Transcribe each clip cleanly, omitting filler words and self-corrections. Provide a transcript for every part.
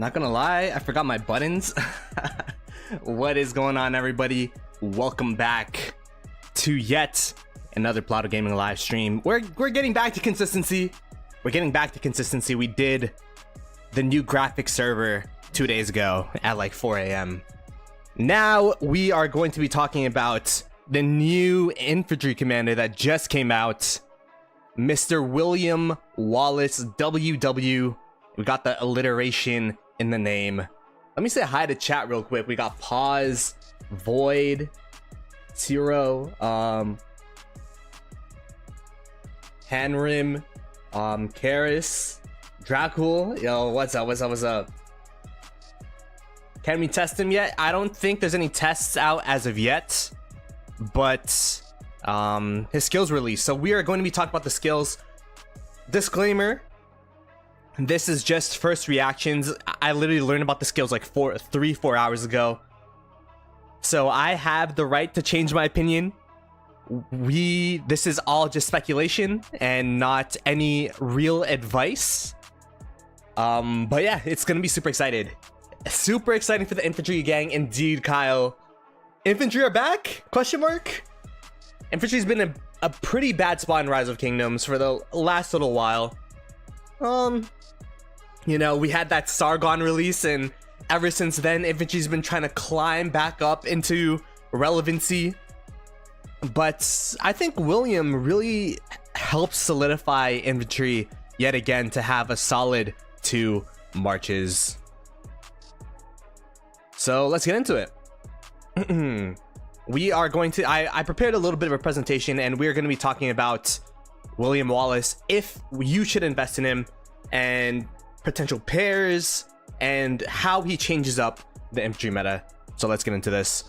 Not gonna lie, I forgot my buttons. What is going on, everybody? Welcome back to yet another Ploto Gaming live stream. We're getting back to consistency. We did the new graphics server 2 days ago at like 4 a.m. Now we are going to be talking about the new infantry commander that just came out, Mr. William Wallace, WW. We got the alliteration in the name. Let me say hi to chat real quick. We got Pause, Void, Zero, Hanrim, Karis, Dracul. Yo, what's up? Can we test him yet? I don't think there's any tests out as of yet, but his skills released. So we are going to be talking about the skills. Disclaimer, this is just first reactions. I literally learned about the skills like 4 hours ago. So I have the right to change my opinion. This is all just speculation and not any real advice. But yeah, it's gonna be super exciting for the infantry gang. Indeed, Kyle. Infantry are back? Question mark? Infantry's been a pretty bad spot in Rise of Kingdoms for the last little while. You know, we had that Sargon release, and ever since then, infantry's been trying to climb back up into relevancy. But I think William really helped solidify infantry yet again to have a solid 2 marches. So let's get into it. We are going to, I prepared a little bit of a presentation, and we're going to be talking about William Wallace, if you should invest in him, and potential pairs, and how he changes up the infantry meta. So let's get into this.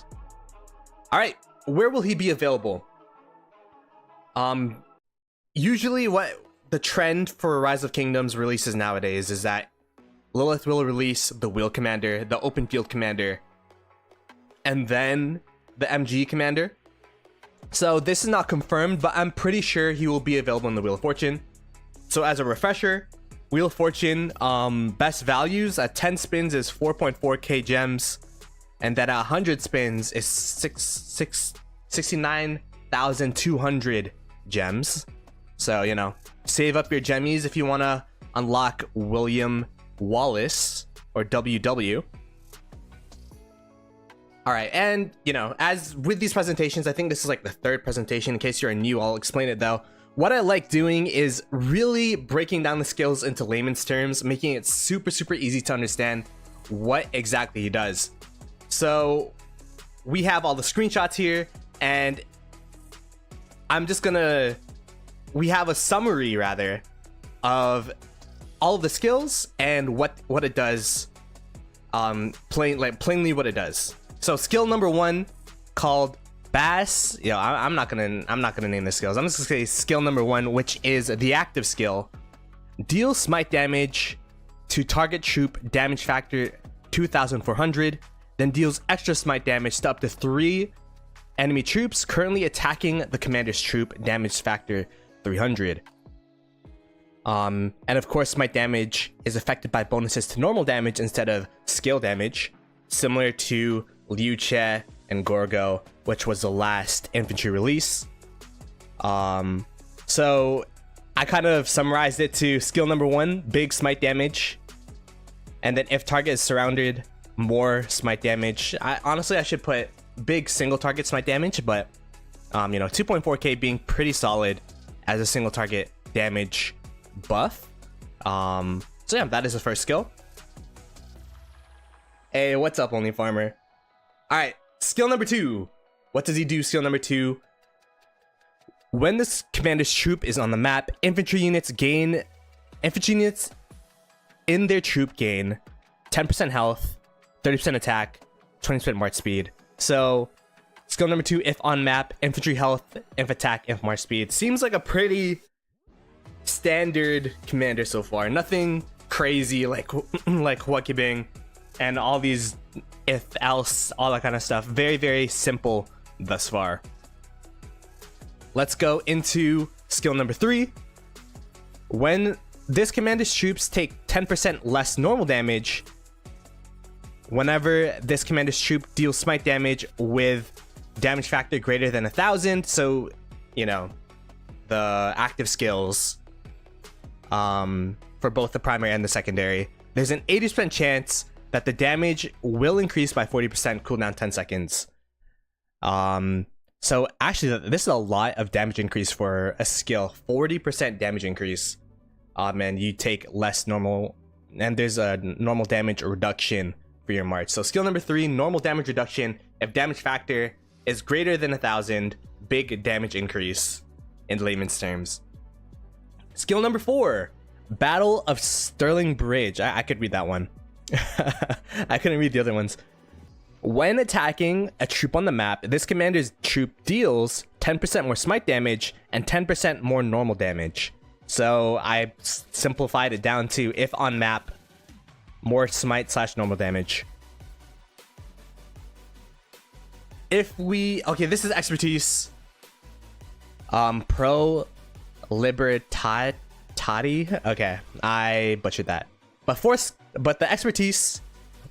All right, where will he be available? Usually what the trend for Rise of Kingdoms releases nowadays is that Lilith will release the Wheel Commander, the Open Field Commander, and then the MG Commander. So this is not confirmed, but I'm pretty sure he will be available in the Wheel of Fortune. So as a refresher, Wheel of Fortune, best values at 10 spins is 4.4k gems, and then at 100 spins is 69,200 gems. So, you know, save up your gemmies if you want to unlock William Wallace or WW. All right, and you know, as with these presentations, I think this is like the 3rd presentation. In case you're new, I'll explain it though. What I like doing is really breaking down the skills into layman's terms, making it super easy to understand what exactly he does. So we have all the screenshots here, and we have a summary rather of all of the skills and what it does, plainly what it does. So skill number 1, called Bass. I'm not gonna name the skills. I'm just gonna say skill number 1, which is the active skill. Deal smite damage to target troop, damage factor 2,400. Then deals extra smite damage to up to 3 enemy troops currently attacking the commander's troop, damage factor 300. And of course, smite damage is affected by bonuses to normal damage instead of skill damage, similar to Liu Che and Gorgo, which was the last infantry release. So I kind of summarized it to skill number 1, big smite damage, and then if target is surrounded, more smite damage. Honestly, I should put big single target smite damage, but you know, 2.4k being pretty solid as a single target damage buff. So yeah, that is the first skill. Hey, what's up, Only Farmer? All right, skill number 2. What does he do? Skill number 2. When this commander's troop is on the map, infantry units in their troop gain 10% health, 30% attack, 20% march speed. So skill number 2, if on map, infantry health, inf attack, inf march speed. Seems like a pretty standard commander so far. Nothing crazy like Huakibing and all these if else, all that kind of stuff. Very simple thus far. Let's go into skill number 3. When this commander's troops take 10% less normal damage, whenever this commander's troop deals smite damage with damage factor greater than 1,000, so you know the active skills for both the primary and the secondary, there's an 80% chance that the damage will increase by 40%, cooldown 10 seconds. So actually, this is a lot of damage increase for a skill. 40% damage increase. And you take less normal, and there's a normal damage reduction for your march. So skill number 3, normal damage reduction. If damage factor is greater than 1,000, big damage increase in layman's terms. Skill number 4, Battle of Sterling Bridge. I could read that one. I couldn't read the other ones. When attacking a troop on the map, this commander's troop deals 10% more smite damage and 10% more normal damage. So I simplified it down to, if on map, more smite / normal damage. If we, okay, this is expertise. Pro Libertati. Okay, I butchered that. But the expertise,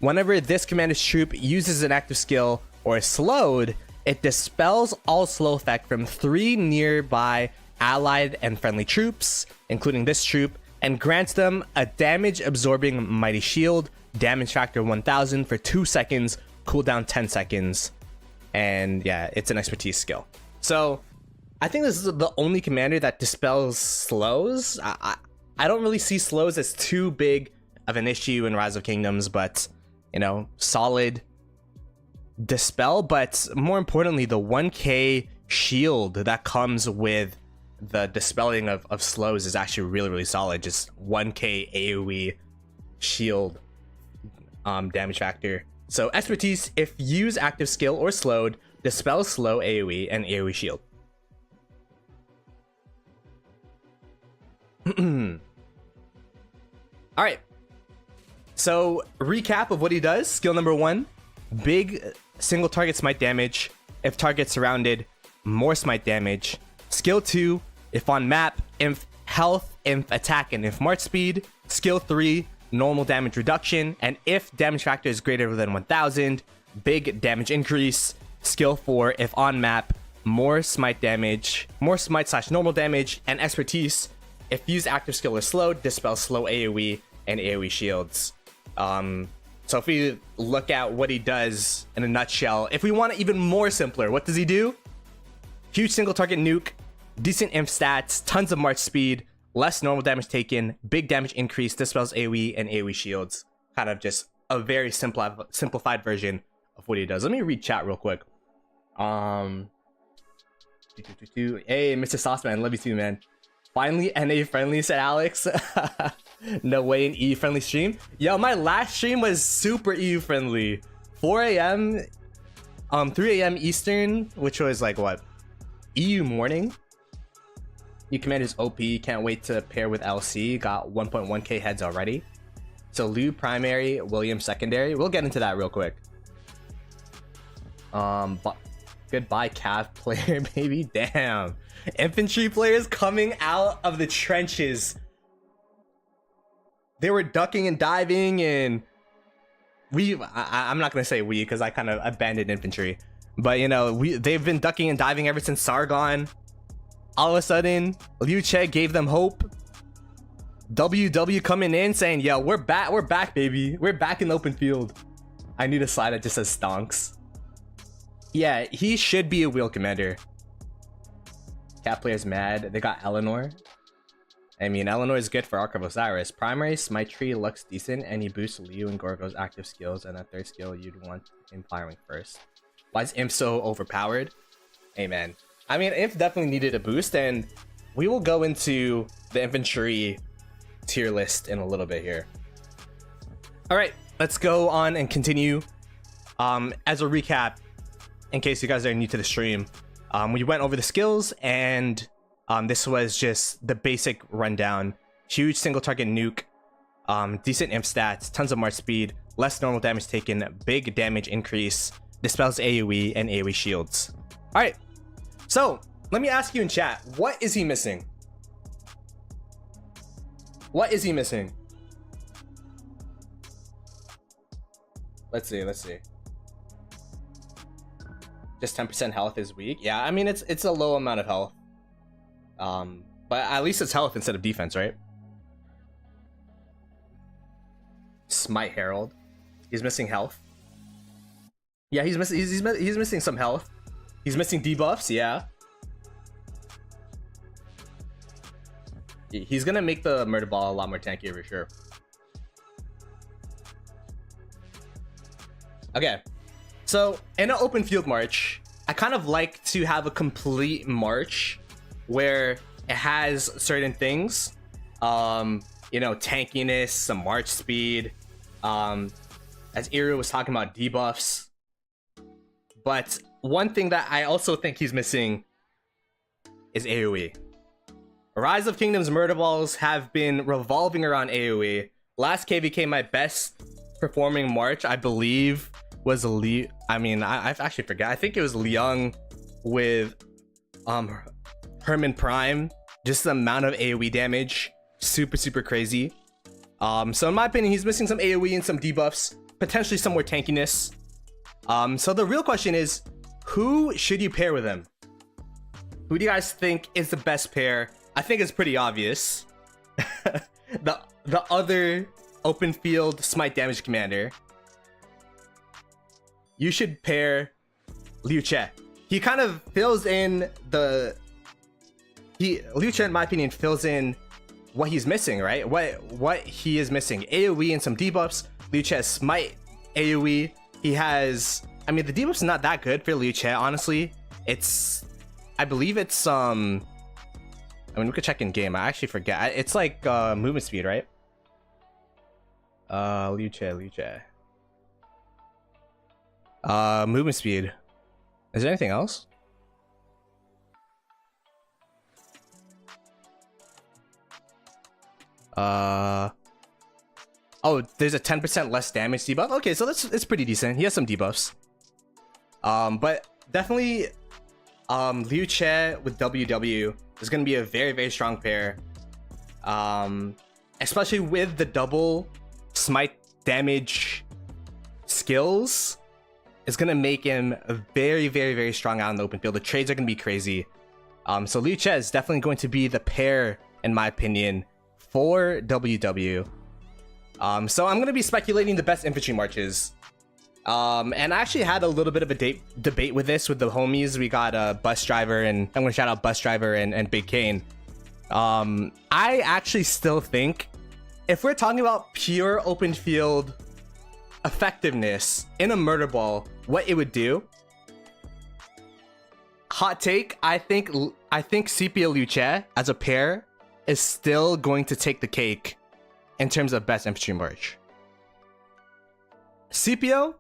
whenever this commander's troop uses an active skill or is slowed, it dispels all slow effect from 3 nearby allied and friendly troops, including this troop, and grants them a damage absorbing mighty shield, damage factor 1000 for 2 seconds, cooldown 10 seconds. And yeah, it's an expertise skill. So I think this is the only commander that dispels slows. I don't really see slows as too big of an issue in Rise of Kingdoms, but you know, solid dispel. But more importantly, the 1k shield that comes with the dispelling of slows is actually really solid. Just 1k AoE shield damage factor. So expertise, if use active skill or slowed, dispel slow AoE and AoE shield. All right, so recap of what he does. Skill number 1, big single target smite damage. If target surrounded, more smite damage. Skill 2, if on map, inf health, inf attack, and inf march speed. Skill 3, normal damage reduction, and if damage factor is greater than 1000, big damage increase. Skill 4, if on map, more smite damage, more smite / normal damage, and expertise. If use active skill is slowed, dispel slow AoE and AoE shields. So if we look at what he does in a nutshell, if we want it even more simpler, what does he do? Huge single target nuke, decent inf stats, tons of march speed, less normal damage taken, big damage increase, dispels AoE and AoE shields. Kind of just a very simplified version of what he does. Let me read chat real quick. Hey, Mr. Sauceman, love you too, man. Finally NA friendly, said Alex. No way, an EU friendly stream. Yo, my last stream was super EU friendly. 4 a.m. 3 a.m. Eastern, which was like what? EU morning. New commander's OP, can't wait to pair with LC. Got 1.1k heads already. So Liu primary, William secondary. We'll get into that real quick. Goodbye Cav player, baby. Damn. Infantry players coming out of the trenches. They were ducking and diving, and I'm not gonna say we because I kind of abandoned infantry, but you know, they've been ducking and diving ever since Sargon. All of a sudden, Liu Che gave them hope. WW coming in saying, yo, we're back, baby. We're back in the open field. I need a slide that just says stonks. Yeah, he should be a wheel commander. Cat player's mad. They got Eleanor. I mean, Eleanor is good for Ark of Osiris. Primary, Smite Tree looks decent, and you boost Liu and Gorgo's active skills, and that third skill you'd want in firing first. Why is Imp so overpowered? Hey, man. I mean, Imp definitely needed a boost, and we will go into the infantry tier list in a little bit here. All right, let's go on and continue. As a recap, in case you guys are new to the stream, we went over the skills, and this was just the basic rundown. Huge single target nuke, decent imp stats, tons of march speed, less normal damage taken, big damage increase, dispels AoE and AoE shields. All right, so let me ask you in chat, what is he missing? What is he missing? Let's see. Just 10% health is weak. Yeah, I mean it's a low amount of health. But at least it's health instead of defense, right? Smite Herald. He's missing health. Yeah, he's missing some health. He's missing debuffs, yeah. He's gonna make the murder ball a lot more tanky for sure. Okay, so in an open field march, I kind of like to have a complete march where it has certain things, you know, tankiness, some march speed, as Iru was talking about, debuffs. But one thing that I also think he's missing is AoE. Rise of Kingdoms murder balls have been revolving around AoE. Last KVK, my best performing march, I believe, was Liu. I mean, I actually forgot. I think it was Liang with Herman Prime. Just the amount of AoE damage, super crazy. So in my opinion, he's missing some AoE and some debuffs, potentially some more tankiness. So the real question is, who should you pair with him? Who do you guys think is the best pair? I think it's pretty obvious. the other open field smite damage commander. You should pair Liu Che. He kind of fills in Liu Che, in my opinion, fills in what he's missing, right? What he is missing. AoE and some debuffs. Liu Che has smite AoE. He has, I mean, the debuff's not that good for Liu Che, honestly. I believe it's I mean, we could check in game. I actually forget. It's like movement speed, right? Liu Che. Movement speed. Is there anything else? Oh, there's a 10% less damage debuff. Okay, so it's pretty decent. He has some debuffs. But definitely, Liu Che with WW is going to be a very strong pair. Especially with the double smite damage skills, it's going to make him very strong out in the open field. The trades are going to be crazy. So Liu Che is definitely going to be the pair, in my opinion, for WW. So I'm going to be speculating the best infantry marches. And I actually had a little bit of a debate with this with the homies. We got Bus Driver, and I'm going to shout out Bus Driver and Big Kane. I actually still think if we're talking about pure open field effectiveness in a murder ball, what it would do, hot take, I think Scipio Liu Che as a pair is still going to take the cake in terms of best infantry march. Scipio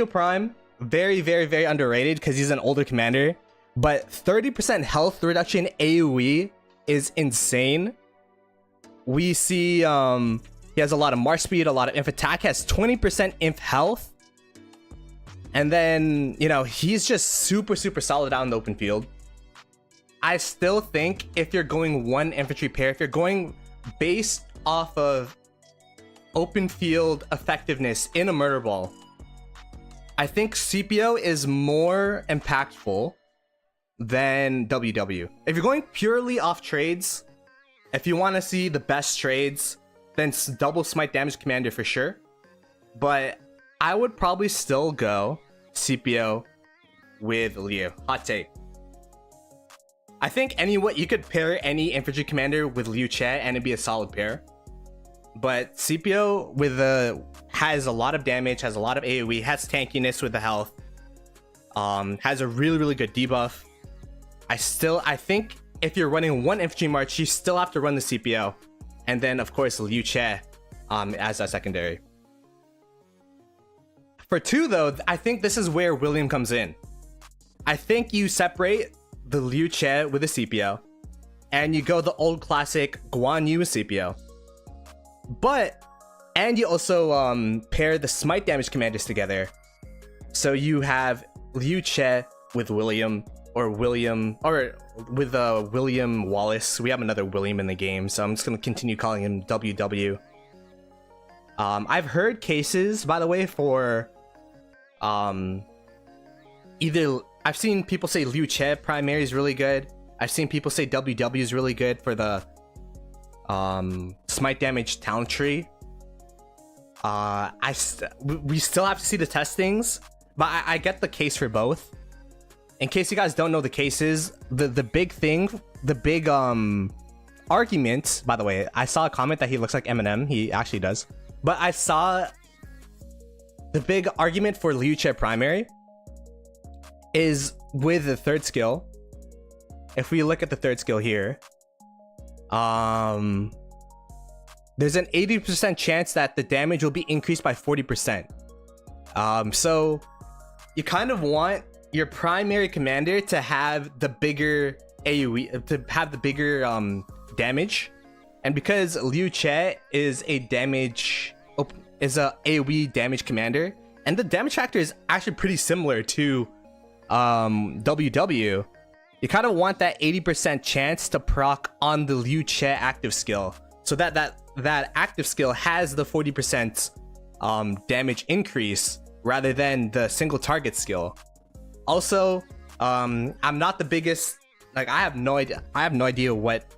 Prime, very underrated because he's an older commander, but 30% health reduction AoE is insane. We see he has a lot of march speed, a lot of inf attack, has 20% inf health, and then, you know, he's just super solid out in the open field. I still think if you're going one infantry pair, if you're going based off of open field effectiveness in a murder ball, I think Scipio is more impactful than WW. If you're going purely off trades, if you want to see the best trades, then double smite damage commander for sure. But I would probably still go Scipio with Liu. Hot take. I think you could pair any infantry commander with Liu Che and it'd be a solid pair. But Scipio has a lot of damage, has a lot of AoE, has tankiness with the health, has a really good debuff. I think if you're running one infantry march, you still have to run the Scipio, and then of course Liu Che as a secondary. For two though, I think this is where William comes in. I think you separate the Liu Che with the Scipio, and you go the old classic Guan Yu Scipio. And you also pair the smite damage commanders together. So you have Liu Che with William with William Wallace. We have another William in the game, so I'm just gonna continue calling him WW. I've heard cases, by the way, for either I've seen people say Liu Che primary is really good. I've seen people say WW is really good for the smite damage talent tree. We still have to see the testings, but I get the case for both. In case you guys don't know the cases, the big thing, the big argument, by the way, I saw a comment that he looks like Eminem. He actually does. But I saw the big argument for Liu Che primary is with the third skill. If we look at the third skill here, there's an 80% chance that the damage will be increased by 40%. So you kind of want your primary commander to have the bigger AoE, to have the bigger damage. And because Liu Che is a AoE damage commander, and the damage factor is actually pretty similar to WW, you kind of want that 80% chance to proc on the Liu Che active skill, so that active skill has the 40% damage increase rather than the single target skill. Also, I'm not the biggest, like, I have no idea what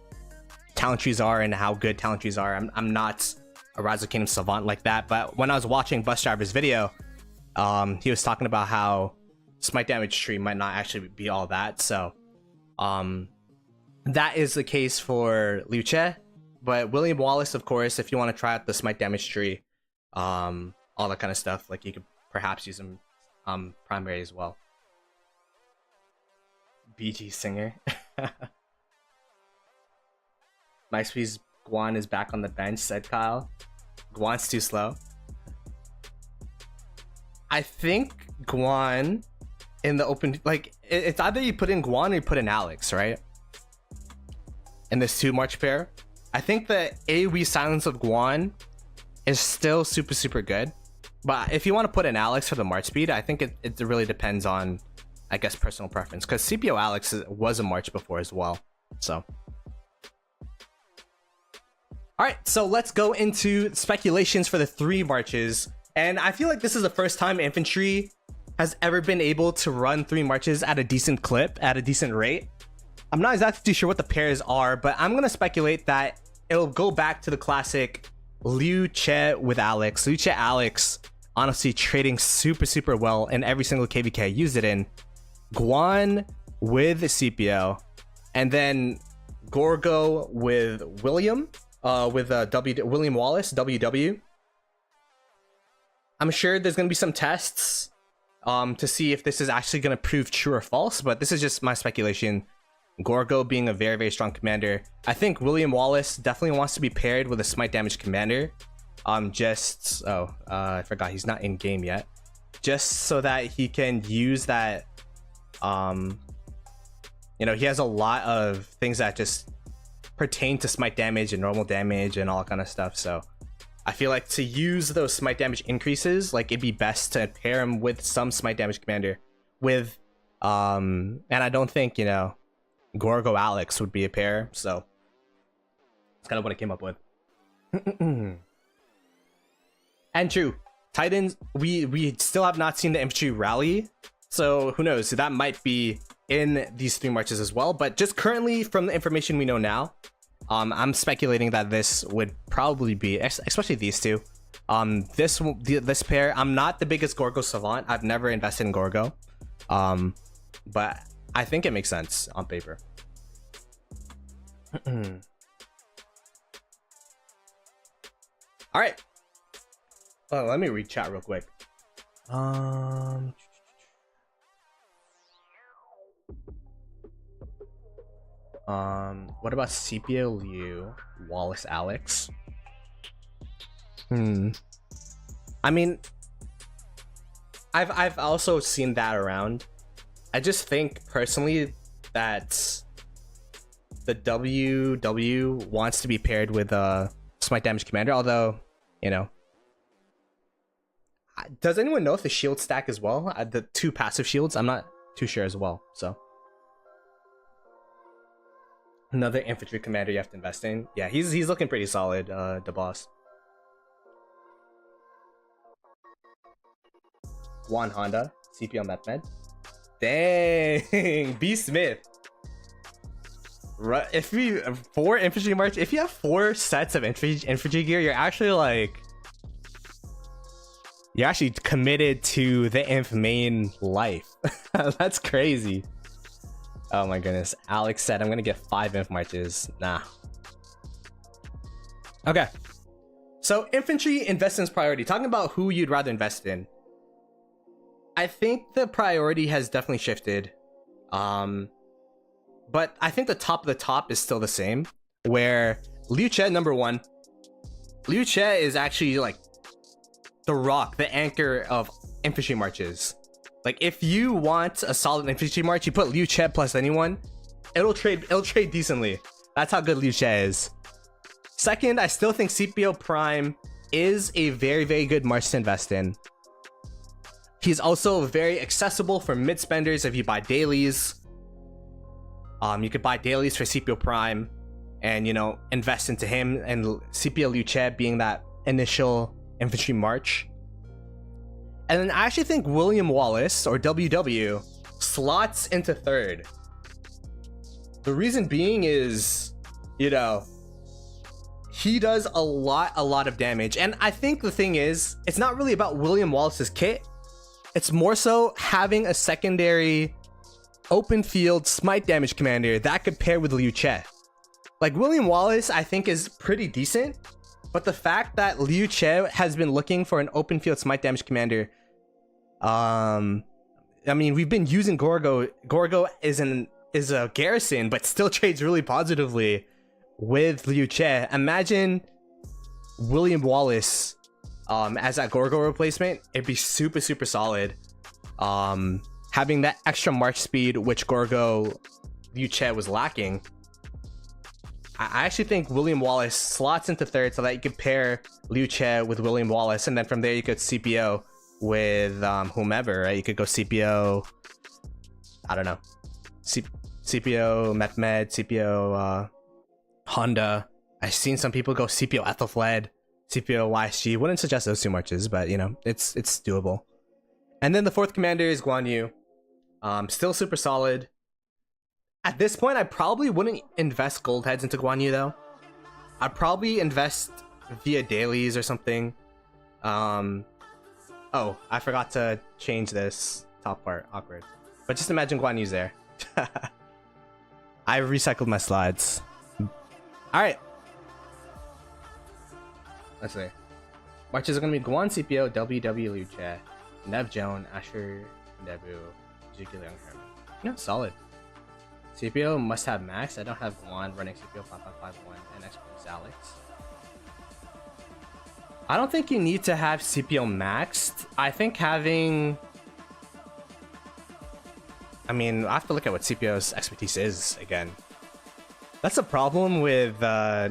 talent trees are and how good talent trees are. I'm not a Rise of Kingdom savant like that, but when I was watching Bus Driver's video, he was talking about how smite damage tree might not actually be all that. So that is the case for Liu Che. But William Wallace, of course, if you want to try out the smite damage tree, all that kind of stuff, like, you could perhaps use him primary as well. BG Singer. MySpace Guan is back on the bench, said Kyle. Guan's too slow. I think Guan in the open, like, it's either you put in Guan or you put in Alex, right? In this 2 March pair. I think the AoE silence of Guan is still super good. But if you want to put in Alex for the March speed, I think it really depends on, I guess, personal preference. Because Scipio Alex was a March before as well. So. Alright, so let's go into speculations for the 3 marches. And I feel like this is the first time Infantry has ever been able to run 3 marches at a decent clip, at a decent rate. I'm not exactly too sure what the pairs are, but I'm going to speculate that it'll go back to the classic Liu Che with Alex. Liu Che Alex, honestly, trading super well in every single KVK I used it in. Guan with Scipio, and then Gorgo with William, William Wallace, WW. I'm sure there's going to be some tests to see if this is actually going to prove true or false, but this is just my speculation. Gorgo being a very strong commander. I think William Wallace definitely wants to be paired with a smite damage commander. I forgot he's not in game yet. Just so that he can use that. You know, he has a lot of things that just pertain to smite damage and normal damage and all that kind of stuff. So I feel like to use those smite damage increases, like, it'd be best to pair him with some smite damage commander with, and I don't think, you know, Gorgo Alex would be a pair. So that's kind of what I came up with. And true, Titans, we still have not seen the infantry rally, so who knows, that might be in these 3 marches as well. But just currently, from the information we know now, I'm speculating that this would probably be, especially these two, this pair. I'm not the biggest Gorgo savant. I've never invested in Gorgo, but I think it makes sense on paper. All right. Oh, let me read chat real quick. What about Scipio, Liu, Wallace, Alex? I mean, I've also seen that around. I just think personally that the WW wants to be paired with a smite damage commander, although, you know, does anyone know if the shield stack as well? The 2 passive shields? I'm not too sure as well. So another infantry commander you have to invest in. Yeah, he's looking pretty solid, the boss. Guan Honda, Scipio Med. Dang, B Smith. If we 4 infantry march, if you have 4 sets of infantry gear, you're actually committed to the inf main life. That's crazy. Oh my goodness. Alex said I'm gonna get 5 inf marches. Nah. Okay. So infantry investments priority. Talking about who you'd rather invest in. I think the priority has definitely shifted. But I think the top of the top is still the same. Where Liu Che, number 1. Liu Che is actually like the rock, the anchor of infantry marches. Like if you want a solid infantry march, you put Liu Che plus anyone, it'll trade decently. That's how good Liu Che is. Second, I still think Scipio Prime is a very, very good march to invest in. He's also very accessible for mid spenders if you buy dailies. You could buy dailies for Scipio Prime and, you know, invest into him, and Scipio Liu Che being that initial infantry march. And then I actually think William Wallace, or WW, slots into 3rd. The reason being is, you know, he does a lot of damage. And I think the thing is, it's not really about William Wallace's kit. It's more so having a secondary open field smite damage commander that could pair with Liu Che. Like William Wallace, I think is pretty decent, but the fact that Liu Che has been looking for an open field smite damage commander, I mean, we've been using Gorgo. Gorgo is a garrison, but still trades really positively with Liu Che. Imagine William Wallace as that Gorgo replacement. It'd be super solid. Having that extra march speed, which Gorgo Liu Che was lacking. I actually think William Wallace slots into 3rd so that you could pair Liu Che with William Wallace, and then from there you could CPO with whomever, right? You could go CPO, I don't know, CPO Met, CPO Honda. I've seen some people go CPO Ethelfled, CPO YSG. Wouldn't suggest those 2 marches, but you know, it's doable. And then the 4th commander is Guan Yu. Still super solid. At this point, I probably wouldn't invest gold heads into Guan Yu though. I'd probably invest via dailies or something. Oh, I forgot to change this top part. Awkward. But just imagine Guan Yu's there. I recycled my slides. Alright. Let's see. Marches are going to be Guan CPO, WW Liu Che, Nev Joan, Asher Nebu, Jugular Herman. Yeah, solid. CPO must have max. I don't have Guan running CPO 5551 and Experience Alex. I don't think you need to have CPO maxed. I think having... I mean, I have to look at what CPO's expertise is again. That's a problem with, I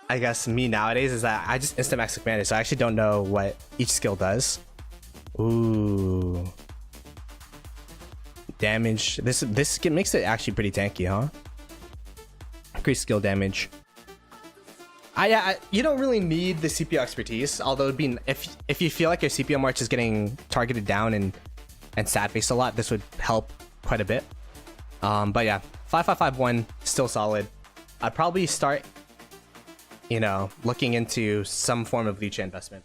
guess, me nowadays, is that I just instant max the commander, so I actually don't know what each skill does. Ooh. Damage. This makes it actually pretty tanky, huh? Increased skill damage. You don't really need the CPO expertise, although it'd be, if you feel like your CPO march is getting targeted down and stat based a lot, this would help quite a bit. But yeah, 5551 still solid. I'd probably start, you know, looking into some form of Liu Che investment.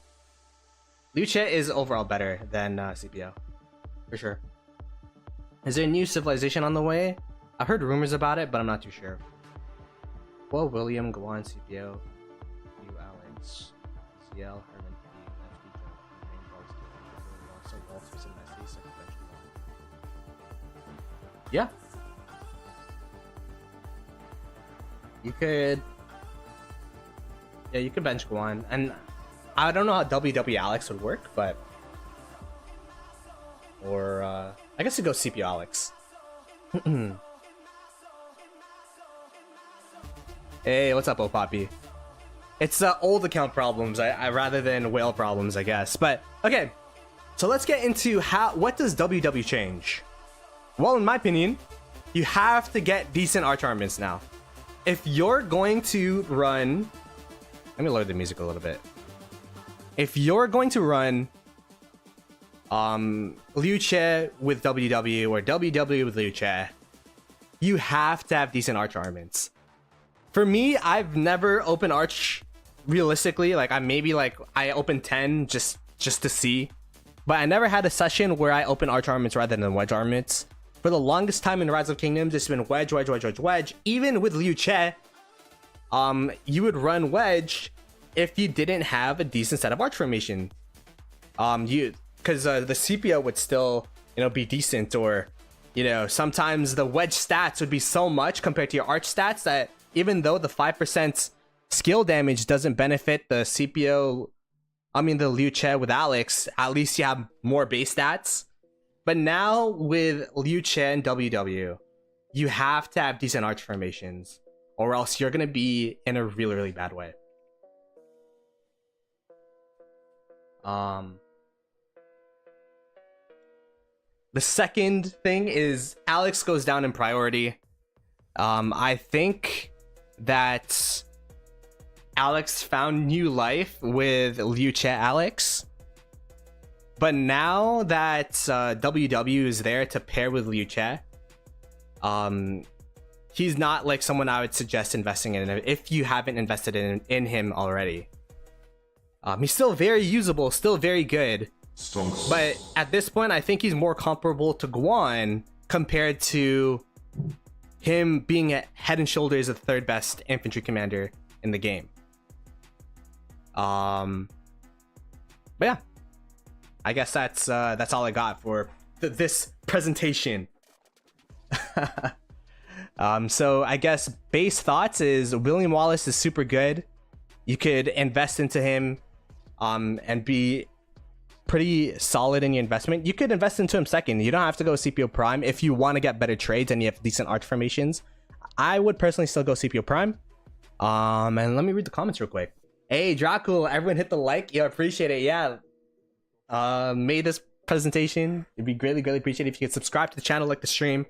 Liu Che is overall better than CPO, for sure. Is there a new civilization on the way? I've heard rumors about it, but I'm not too sure. Well, William, Guan, CPO, Yu, Alex, CL, Herman, yeah. You could... Yeah, you could bench Guan. And I don't know how WW Alex would work, but... Or, I guess you go CPO Alex. Hey, what's up, Opoppy? It's old account problems, I rather than whale problems, I guess. But, okay. So let's get into what does WW change? Well, in my opinion, you have to get decent arch armaments now. If you're going to run... Let me lower the music a little bit. If you're going to run Liu Che with WW or WW with Liu Che, you have to have decent arch armaments. For me, I've never opened arch realistically. Like I opened 10 just to see, but I never had a session where I open arch armaments rather than wedge armaments. For the longest time in Rise of Kingdoms, it's been wedge. Even with Liu Che, you would run wedge if you didn't have a decent set of arch formation. Because the Scipio would still, be decent, or, sometimes the wedge stats would be so much compared to your arch stats that even though the 5% skill damage doesn't benefit the Scipio, the Liu Che with Alex, at least you have more base stats. But now with Liu Che and WW, you have to have decent arch formations, or else you're going to be in a really, really bad way. The second thing is Alex goes down in priority. I think that Alex found new life with Liu Che Alex. But now that WW is there to pair with Liu Che, he's not like someone I would suggest investing in if you haven't invested in him already. He's still very usable, still very good. But at this point, I think he's more comparable to Guan compared to him being at head and shoulders the third best infantry commander in the game. But yeah, I guess that's all I got for this presentation. So I guess base thoughts is William Wallace is super good. You could invest into him and be pretty solid in your investment. You could invest into him second. You don't have to go Scipio Prime if you want to get better trades and you have decent arch formations. I would personally still go Scipio Prime. And let me read the comments real quick. Hey Dracul, everyone hit the like. Yeah, appreciate it. Yeah, made this presentation. It'd be greatly appreciated if you could subscribe to the channel, like the stream.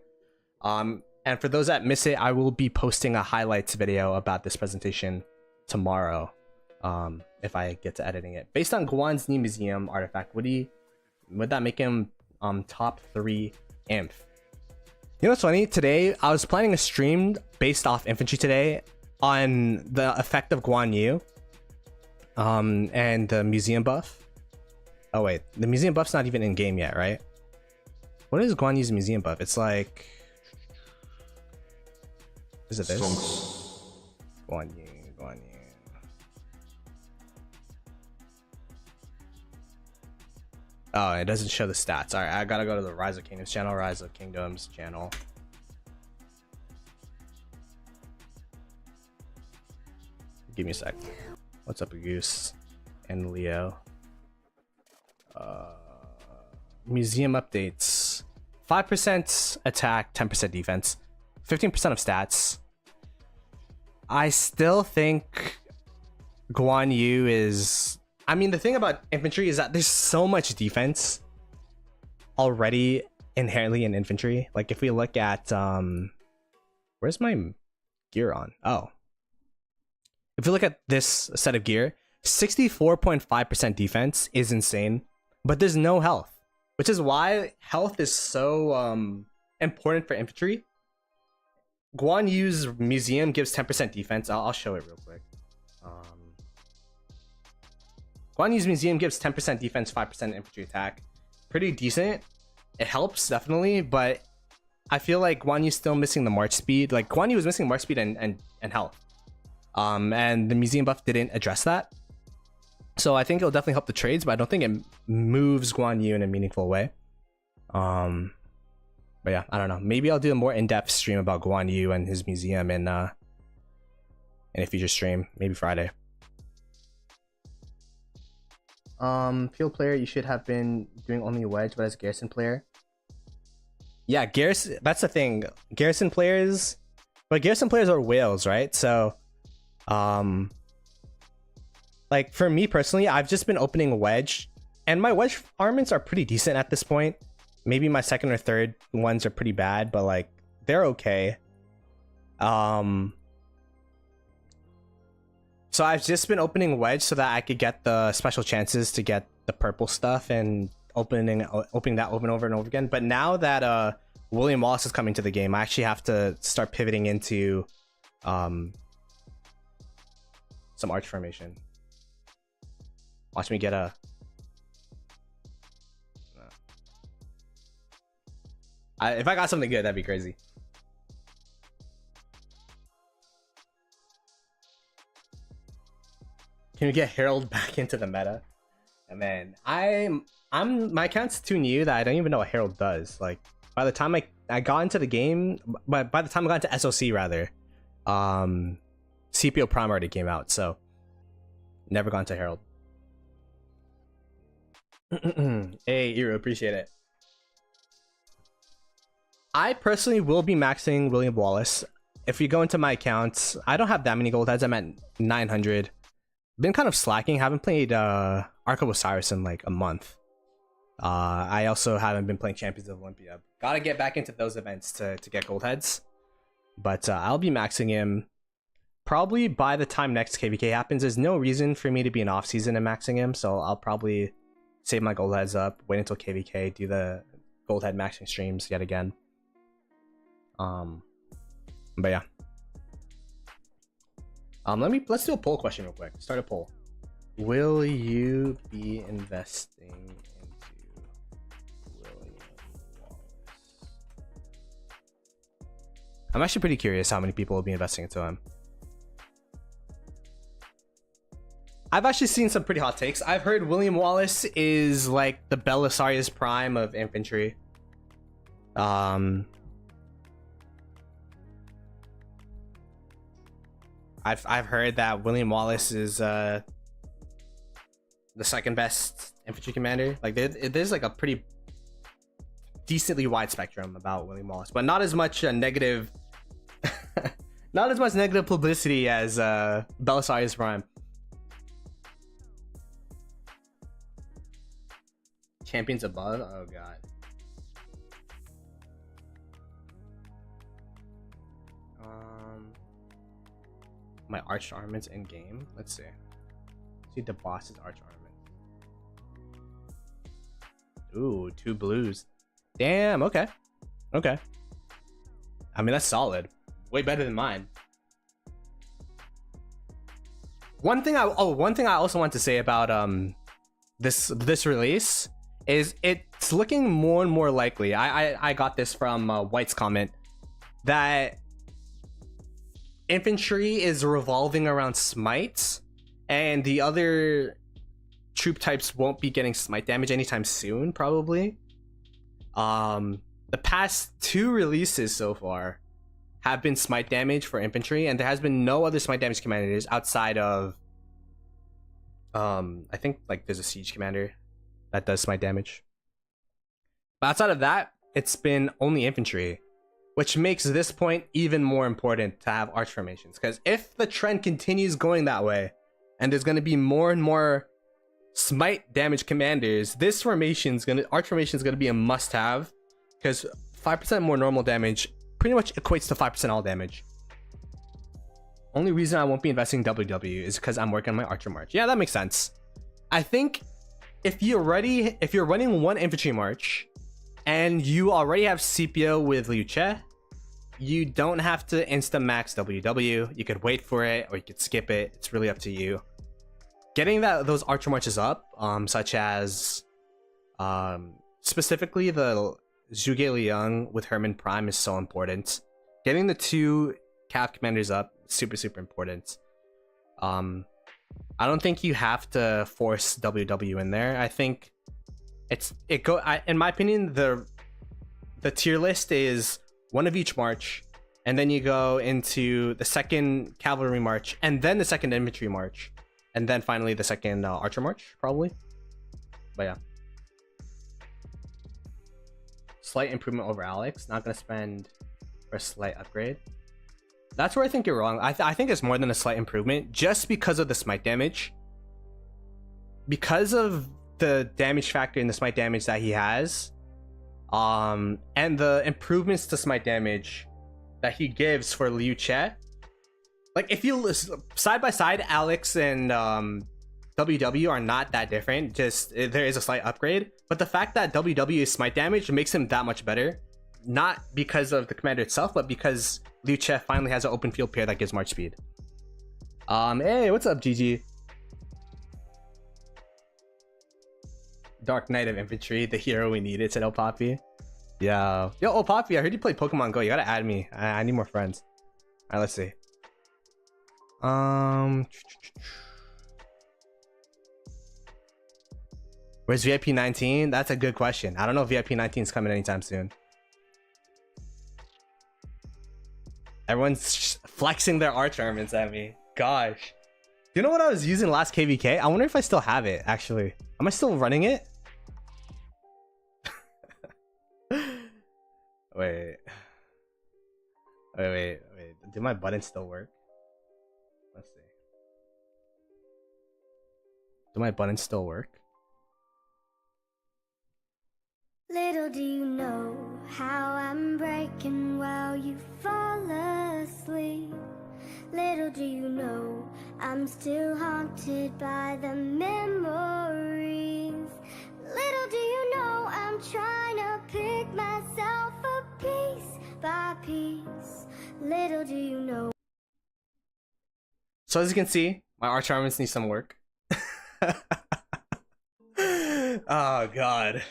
And for those that miss it, I will be posting a highlights video about this presentation tomorrow, if I get to editing it. Based on Guan's new museum artifact, would that make him top 3 imp? You know what's funny? Today I was planning a stream based off infantry today on the effect of Guan Yu and the museum buff. Oh wait, the museum buff's not even in game yet, right? What is Guan Yu's museum buff? It's like, is it this? Guan Yu. Oh, it doesn't show the stats. All right, I gotta go to the Rise of Kingdoms channel. Give me a sec. What's up, Goose and Leo? Museum updates. 5% attack, 10% defense, 15% of stats. I still think Guan Yu is... the thing about infantry is that there's so much defense already inherently in infantry. Like if we look at where's my gear on? Oh, if you look at this set of gear, 64.5% defense is insane, but there's no health, which is why health is so important for infantry. Guan Yu's museum gives 10% defense. I'll show it real quick. Guan Yu's museum gives 10% defense, 5% infantry attack. Pretty decent. It helps, definitely, but I feel like Guan Yu's still missing the march speed. Like, Guan Yu was missing march speed and health. And the museum buff didn't address that. So I think it'll definitely help the trades, but I don't think it moves Guan Yu in a meaningful way. But yeah, I don't know. Maybe I'll do a more in-depth stream about Guan Yu and his museum in a future stream, maybe Friday. Field player, you should have been doing only wedge, but as a garrison player, yeah, garrison, that's the thing. Garrison players are whales, right? So like for me personally, I've just been opening wedge, and my wedge armaments are pretty decent at this point. Maybe my second or third ones are pretty bad, but like they're okay. So I've just been opening wedge so that I could get the special chances to get the purple stuff and opening that open over and over again. But now that William Wallace is coming to the game, I actually have to start pivoting into some arch formation. Watch me get a... if I got something good, that'd be crazy. Can we get Herald back into the meta? And man, my account's too new that I don't even know what Herald does. Like, by the time I got into the game, by the time I got into SOC rather, Scipio Prime already came out, so never gone to Herald. Hey, Iro, appreciate it. I personally will be maxing William Wallace. If you go into my accounts, I don't have that many gold heads. I'm at 900. Been kind of slacking. Haven't played Ark of Osiris in like a month. I also haven't been playing Champions of Olympia. Gotta get back into those events to get gold heads. But I'll be maxing him probably by the time next KVK happens. There's no reason for me to be in off season and maxing him, so I'll probably save my gold heads up, wait until KVK, do the gold head maxing streams yet again. But yeah. Let's do a poll question real quick. Start a poll. Will you be investing into William Wallace? I'm actually pretty curious how many people will be investing into him. I've actually seen some pretty hot takes. I've heard William Wallace is like the Belisarius Prime of infantry. I've heard that William Wallace is the second best infantry commander. Like there's like a pretty decently wide spectrum about William Wallace, but not as much negative, not as much negative publicity as Belisarius Prime. Champions above? Oh god. My arch armaments in game. Let's see. See the boss's arch armament. Ooh, 2 blues. Damn. Okay. Okay. I mean, that's solid. Way better than mine. One thing I also want to say about this release is it's looking more and more likely. I got this from White's comment that infantry is revolving around smites, and the other troop types won't be getting smite damage anytime soon, probably. The past 2 releases so far have been smite damage for infantry, and there has been no other smite damage commanders outside of I think like there's a siege commander that does smite damage. But outside of that, it's been only infantry, which makes this point even more important to have arch formations. Because if the trend continues going that way, and there's going to be more and more smite damage commanders, arch formation is going to be a must-have. Because 5% more normal damage pretty much equates to 5% all damage. Only reason I won't be investing in WW is because I'm working on my Archer March. Yeah, that makes sense. I think if you're running one infantry march and you already have Scipio with Liu Che, you don't have to insta max WW. You could wait for it or you could skip it. It's really up to you. Getting those Archer Marches up, such as specifically the Zhuge Liang with Herman Prime is so important. Getting the 2 Cav commanders up, super important. I don't think you have to force WW in there. I think in my opinion, the tier list is 1 of each march, and then you go into the 2nd cavalry march, and then the 2nd infantry march, and then finally the 2nd archer march, probably. But yeah, slight improvement over Alex. Not gonna spend for a slight upgrade. That's where I think you're wrong. I think it's more than a slight improvement, just because of the smite damage. Because of the damage factor in the smite damage that he has, and the improvements to smite damage that he gives for Liu Che. Like, if you listen side by side, Alex and WW are not that different. Just there is a slight upgrade, but the fact that WW is smite damage makes him that much better. Not because of the commander itself, but because Liu Che finally has an open field pair that gives march speed. Hey, what's up, GG? Dark Knight of Infantry, the hero we needed, said Poppy. Yeah. Yo, Poppy, I heard you play Pokemon Go. You gotta add me. I need more friends. Alright, let's see. Where's VIP 19? That's a good question. I don't know if VIP 19 is coming anytime soon. Everyone's flexing their arch armaments at me. Gosh. You know what I was using last KVK? I wonder if I still have it, actually. Am I still running it? Wait. Do my buttons still work? Let's see. Do my buttons still work? Little do you know how I'm breaking while you fall asleep. Little do you know I'm still haunted by the memories. Little do you know I'm trying to pick myself up piece by piece. Little do you know. So as you can see, my arch armaments need some work. Oh god.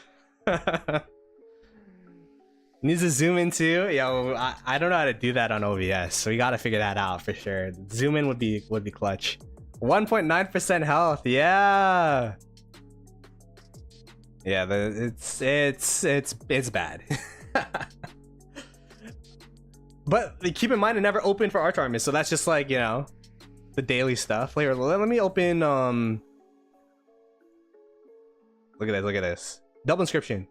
Needs to zoom in too. Yo, I don't know how to do that on OBS, so we gotta figure that out for sure. Zoom in would be clutch. 1.9% health. Yeah. Yeah, it's bad. But keep in mind, it never opened for arch armaments, so that's just like, you know, the daily stuff. Later, let me open. Look at this. Double inscription.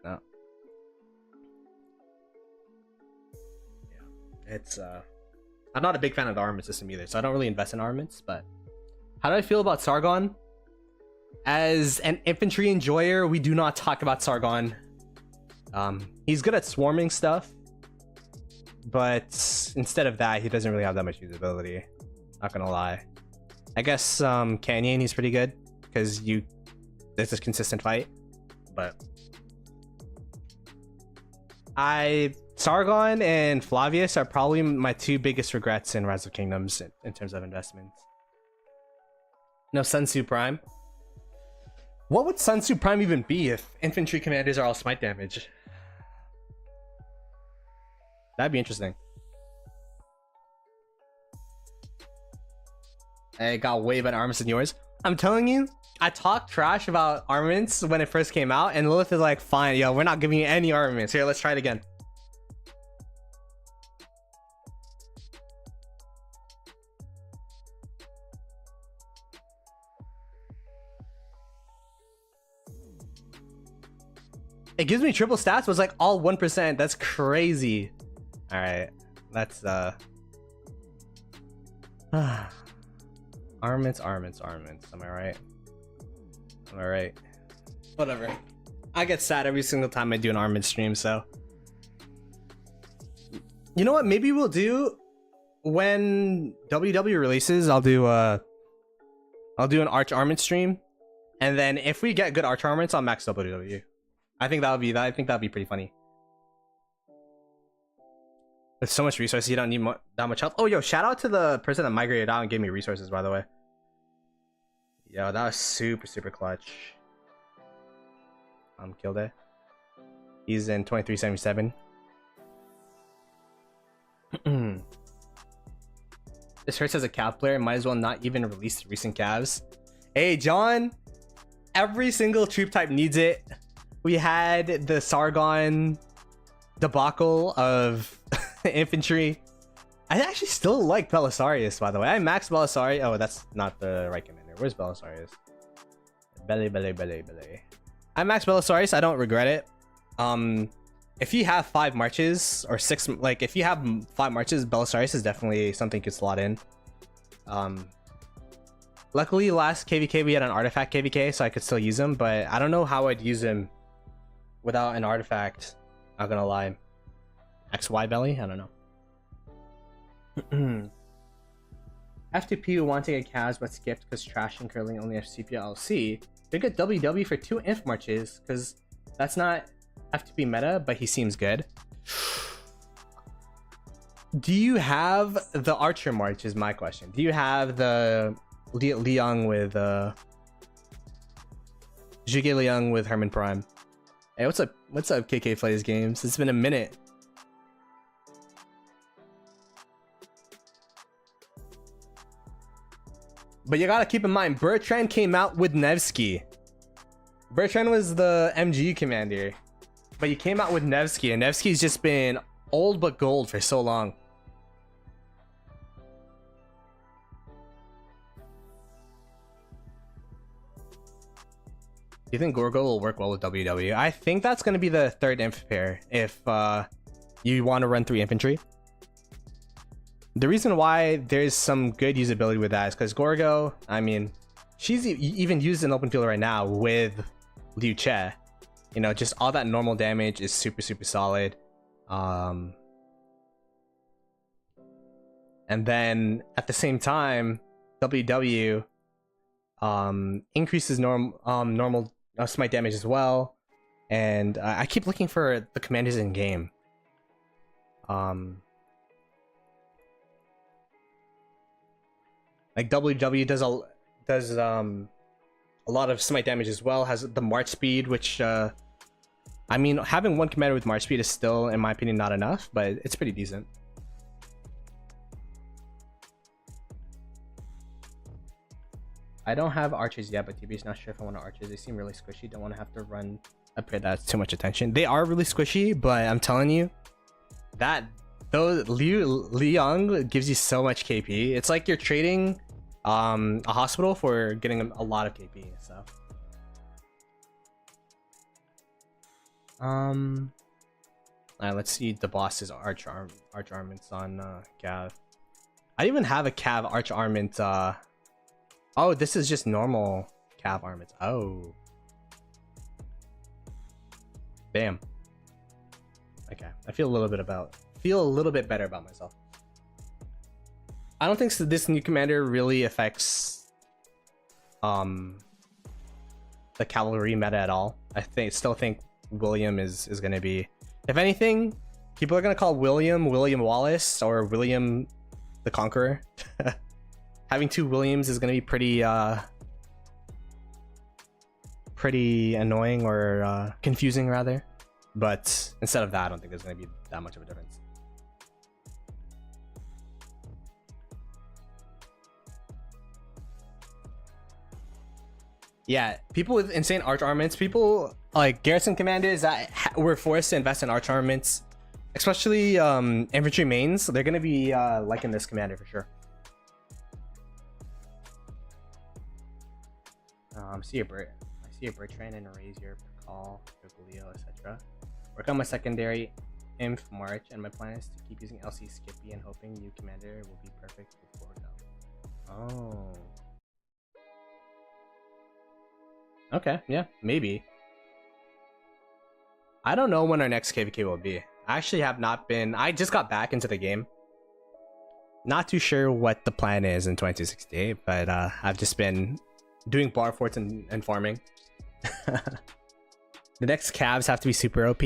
No. Yeah, it's I'm not a big fan of the armament system either, so I don't really invest in armaments. But how do I feel about Sargon? As an infantry enjoyer, we do not talk about Sargon. He's good at swarming stuff, but instead of that, he doesn't really have that much usability. Not gonna lie. I guess Canyon, he's pretty good because there's this consistent fight, but Sargon and Flavius are probably my two biggest regrets in Rise of Kingdoms in terms of investments. No Sun Tzu Prime. What would Sun Tzu Prime even be if infantry commanders are all smite damage? That'd be interesting. I got way better armaments than yours. I'm telling you, I talked trash about armaments when it first came out, and Lilith is like, fine, yo, we're not giving you any armaments. Here, let's try it again. It gives me triple stats, but it's like all 1%. That's crazy. All right, that's armaments. Am I right? Whatever. I get sad every single time I do an armament stream, so you know what? Maybe we'll do when WW releases. I'll do an arch armament stream, and then if we get good arch armaments, I'll max WW. I think that'll be pretty funny. There's so much resources, you don't need that much health. Oh, yo, shout out to the person that migrated out and gave me resources, by the way. Yo, that was super clutch. Killed it. He's in 2377. This hurts as a Cav player. Might as well not even release recent Cavs. Hey, John. Every single troop type needs it. We had the Sargon debacle of infantry. I actually still like Belisarius, by the way. I maxed Belisarius. Oh, that's not the right commander. Where's Belisarius? Belly. I maxed Belisarius. I don't regret it. If you have 5 marches or 6, like if you have 5 marches, Belisarius is definitely something you could slot in. Luckily, last KVK we had an artifact KVK, so I could still use him. But I don't know how I'd use him without an artifact. Not gonna lie. XY belly? I don't know. FTP wanting a Cavs but skipped because Trash and Curling only have Scipio LC. They get WW for 2 Inf marches because that's not FTP meta, but he seems good. Do you have the Archer March is my question. Do you have the Liang with Zhuge Liang with Herman Prime? Hey, what's up? What's up, KK Plays Games? It's been a minute. But you gotta keep in mind, Bertrand came out with Nevsky. Bertrand was the MG commander, but he came out with Nevsky, and Nevsky's just been old but gold for so long. Do you think Gorgo will work well with WW? I think that's going to be the third inf pair if you want to run 3 infantry. The reason why there's some good usability with that is because Gorgo, I mean, she's even used in open field right now with Liu Che. You know, just all that normal damage is super solid. And then at the same time, WW increases normal smite damage as well. And I keep looking for the commanders in game. Like WW does a lot of smite damage as well. Has the march speed, which I mean, having one commander with march speed is still, in my opinion, not enough, but it's pretty decent. I don't have archers yet, but TB's not sure if I want to archers. They seem really squishy. Don't want to have to run a pair that's too much attention. They are really squishy, but I'm telling you, that though Liang gives you so much KP. It's like you're trading a hospital for getting a lot of KP. So alright, let's see the boss's arch armaments on Cav. I didn't even have a Cav arch armament. Oh, this is just normal Cav armaments. Oh, damn. Okay, I feel a little bit better about myself. I don't think this new commander really affects the cavalry meta at all. Still think William is gonna be, if anything, people are gonna call William Wallace or William the Conqueror. Having 2 Williams is gonna be pretty annoying or confusing rather. But instead of that, I don't think there's gonna be that much of a difference. Yeah, people with insane arch armaments, people like garrison commanders that were forced to invest in arch armaments, especially infantry mains, they're gonna be liking this commander for sure. I see a Bertrand and a Razor, Call, Leo, etc. Work on my secondary inf march, and my plan is to keep using LC Skippy and hoping new commander will be perfect with Gorgo. Oh. Okay, yeah, maybe. I don't know when our next KVK will be. I actually have not been. I just got back into the game. Not too sure what the plan is in 2268, but I've just been doing bar forts and farming. The next Cavs have to be super OP.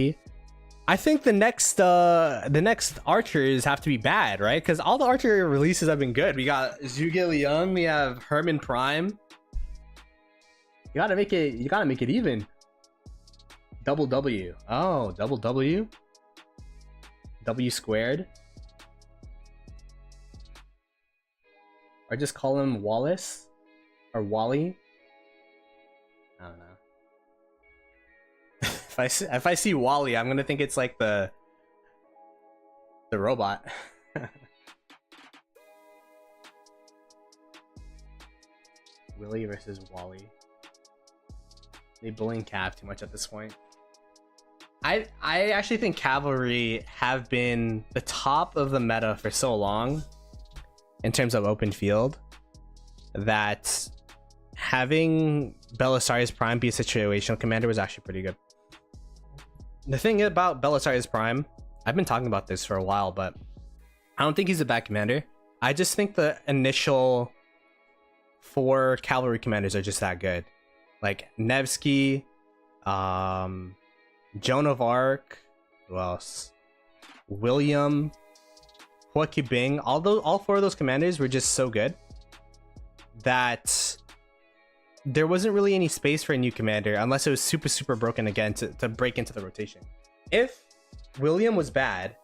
I think the next archers have to be bad, right? Because all the archer releases have been good. We got Zhuge Liang, we have Herman Prime. You gotta make it even. Double W. Oh, double W. W squared. Or just call him Wallace or Wally. I don't know. If I see Wally, I'm gonna think it's like the robot. Willie versus Wally. They bullying Cav too much at this point. I actually think Cavalry have been the top of the meta for so long in terms of open field that having Belisarius Prime be a situational commander was actually pretty good. The thing about Belisarius Prime, I've been talking about this for a while, but I don't think he's a bad commander. I just think the initial 4 cavalry commanders are just that good. Like Nevsky, Joan of Arc, who else? William, Hua Qibing. All 4 of those commanders were just so good that there wasn't really any space for a new commander unless it was super broken again to break into the rotation. If William was bad,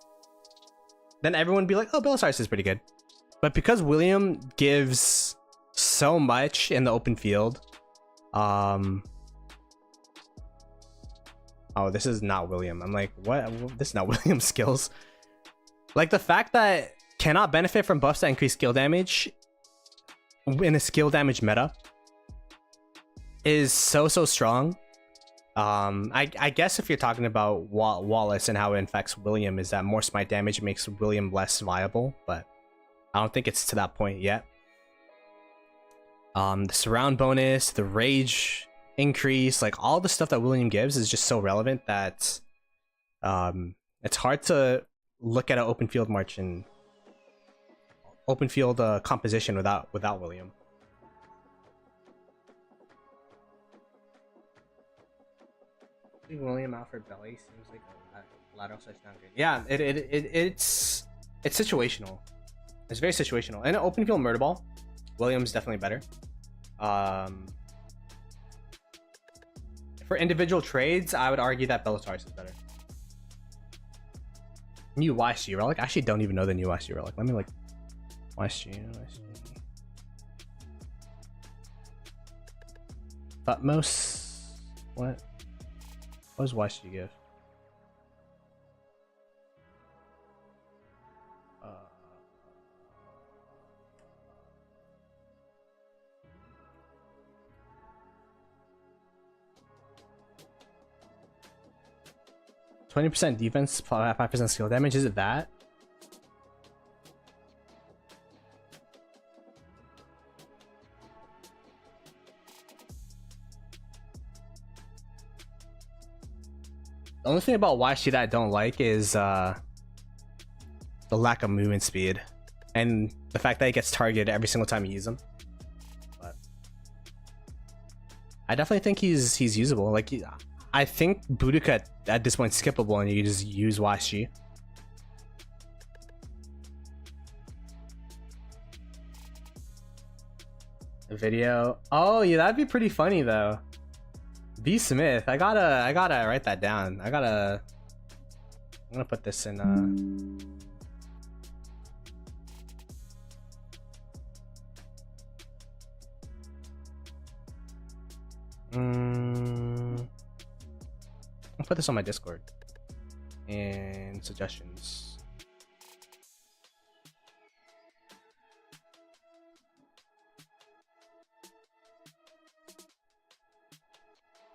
then everyone would be like, oh, Belisarius is pretty good. But because William gives so much in the open field, oh, this is not William. I'm like, what? This is not William's skills. Like, the fact that cannot benefit from buffs that increase skill damage in a skill damage meta is so strong. I guess if you're talking about Wallace and how it infects William, is that more smite damage makes William less viable, but I don't think it's to that point yet. The surround bonus, the rage increase, like all the stuff that William gives is just so relevant that it's hard to look at an open field march and open field composition without William. William Alfred Belly seems like a lateral such downgrade. Yeah, it's situational. It's very situational. In an open field murder ball, William's definitely better. For individual trades, I would argue that Belisarius is better. New YSG relic? I actually don't even know the new YSG relic. Let me like YSG. Utmost. What does YSG give? 20% defense, 5% skill damage. Is it that? The only thing about YSG that I don't like is the lack of movement speed and the fact that it gets targeted every single time you use him. But I definitely think he's usable. Like, I think Boudica at this point is skippable and you just use YSG. A video. Oh yeah, that'd be pretty funny though. B Smith. I gotta write that down. I'm gonna put this in I'll put this on my Discord and suggestions.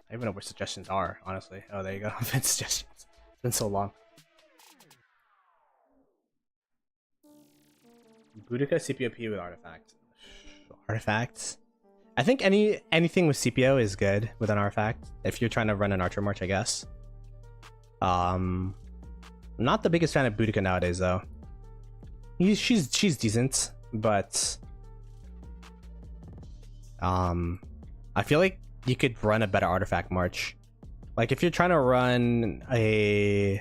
I don't even know where suggestions are, honestly. Oh, there you go. Suggestions. It's been so long. Boudica CPOP with artifacts. Artifacts? I think anything with CPO is good with an artifact if you're trying to run an archer march, I guess. Not the biggest fan of Boudica nowadays though. She's decent, but I feel like you could run a better artifact march. Like if you're trying to run a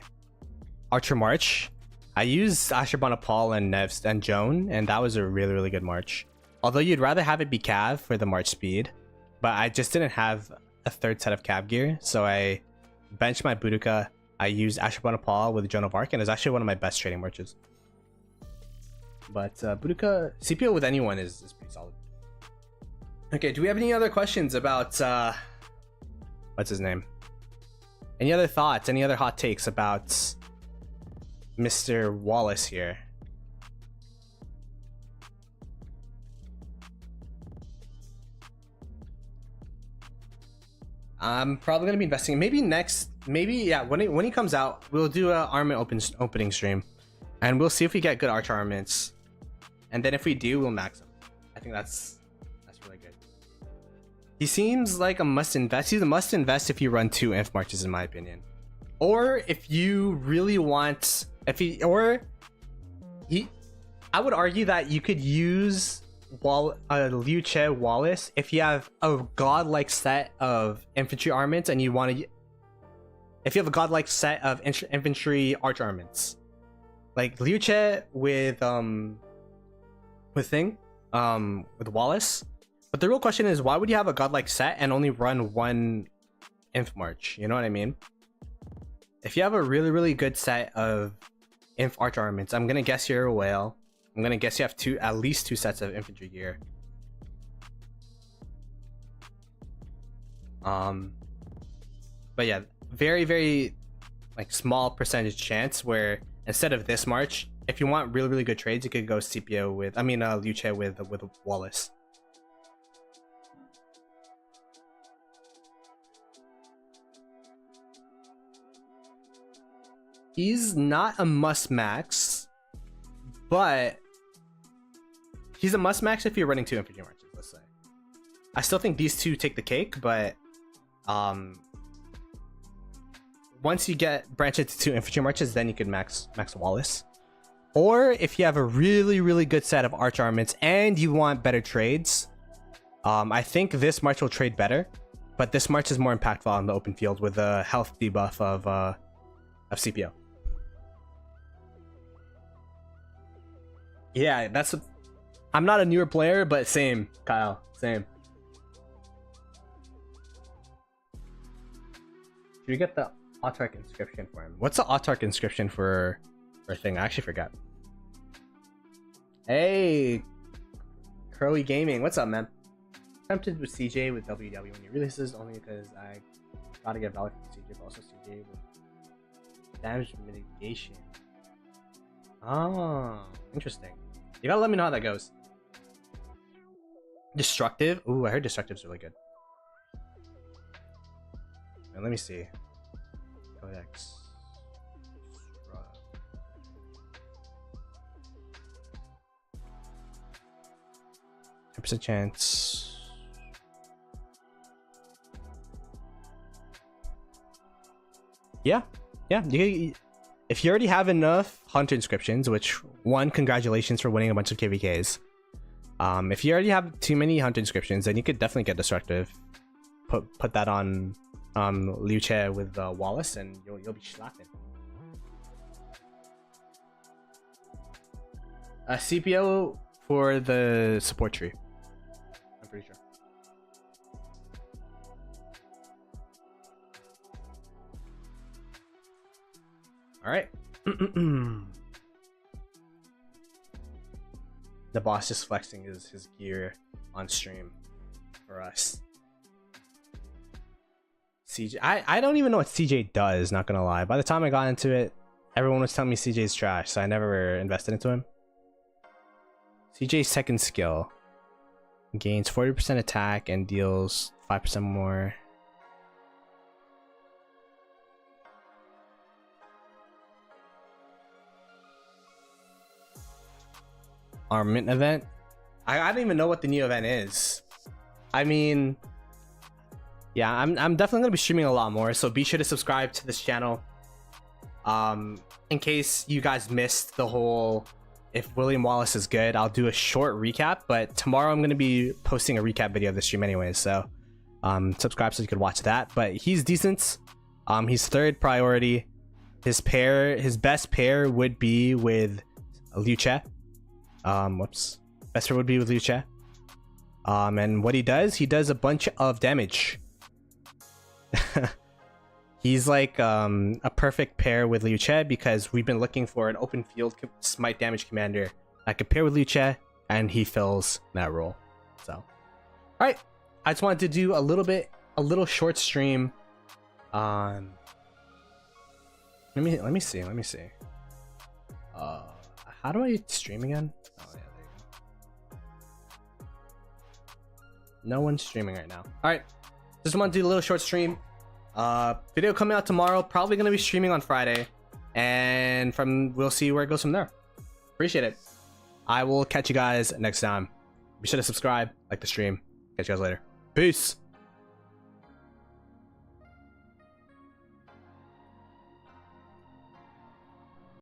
archer march, I used Ashurbanipal Paul and Nevs and Joan, and that was a really good march. Although you'd rather have it be cav for the march speed, but I just didn't have a third set of cav gear, so I benched my Boudica. I used Ashurbanipal Paul with Joan of Arc, and it was actually one of my best trading marches. But Boudica CPO with anyone is pretty solid. Okay, do we have any other questions about what's his name? Any other thoughts? Any other hot takes about Mr. Wallace here? I'm probably gonna be investing. Maybe yeah. When he comes out, we'll do a armament opening stream, and we'll see if we get good arch armaments, and then if we do, we'll max him. I think that's really good. He seems like a must invest. He's a must invest if you run 2 inf marches, in my opinion, or if you really want. I would argue that you could use Liu Che Wallace if you have a godlike set of infantry armaments and you want to. If you have a godlike set of infantry arch armaments, like Liu Che with Wallace. But the real question is, why would you have a godlike set and only run one inf march? You know what I mean? If you have a really good set of inf arch armaments, I'm gonna guess you're a whale. I'm gonna guess you have at least two sets of infantry gear. But yeah, very like small percentage chance where instead of this march, if you want really good trades, you could go Scipio with Liu Che with Wallace. He's not a must max, but he's a must max if you're running two infantry marches, let's say. I still think these two take the cake, but once you get branch into two infantry marches, then you can max Wallace. Or if you have a really good set of arch armaments and you want better trades, I think this march will trade better, but this march is more impactful on the open field with the health debuff of Scipio. Yeah, I'm not a newer player, but same, Kyle, same. Should we get the Autarch inscription for him? What's the Autarch inscription for thing? I actually forgot. Hey, Curly Gaming, what's up, man? Tempted with CJ with WW when he releases, only because I gotta get value from CJ, but also CJ with damage mitigation. Oh, interesting. You gotta let me know how that goes. Destructive? Ooh, I heard Destructive's really good. And let me see. Codex. 10% chance. Yeah. If you already have enough hunter inscriptions, which one, congratulations for winning a bunch of KVKs. If you already have too many hunter inscriptions, then you could definitely get destructive. Put that on Liu Che with Wallace, and you'll be slapping. CPO for the support tree. I'm pretty sure. All right. The boss just flexing his gear on stream for us. CJ, I don't even know what CJ does, not gonna lie. By the time I got into it, everyone was telling me CJ's trash, so I never invested into him. CJ's second skill gains 40% attack and deals 5% more. Armament event. I don't even know what the new event is. I mean, yeah, I'm definitely gonna be streaming a lot more, so be sure to subscribe to this channel. In case you guys missed the whole if William Wallace is good, I'll do a short recap, but tomorrow I'm gonna be posting a recap video of the stream anyways, so subscribe so you could watch that. But he's decent. He's third priority. His best pair would be with Liu Che. Best pair would be with Liu Che. And what he does a bunch of damage. He's like a perfect pair with Liu Che because we've been looking for an open field smite damage commander that could pair with Liu Che, and he fills that role. So, all right, I just wanted to do a little short stream. Let me see. How do I stream again? Oh yeah, there you go. No one's streaming right now. All right, just want to do a little short stream. Video coming out tomorrow, probably gonna be streaming on Friday, and we'll see where it goes from there. Appreciate it. I will catch you guys next time. Be sure to subscribe, like the stream. Catch you guys later. Peace.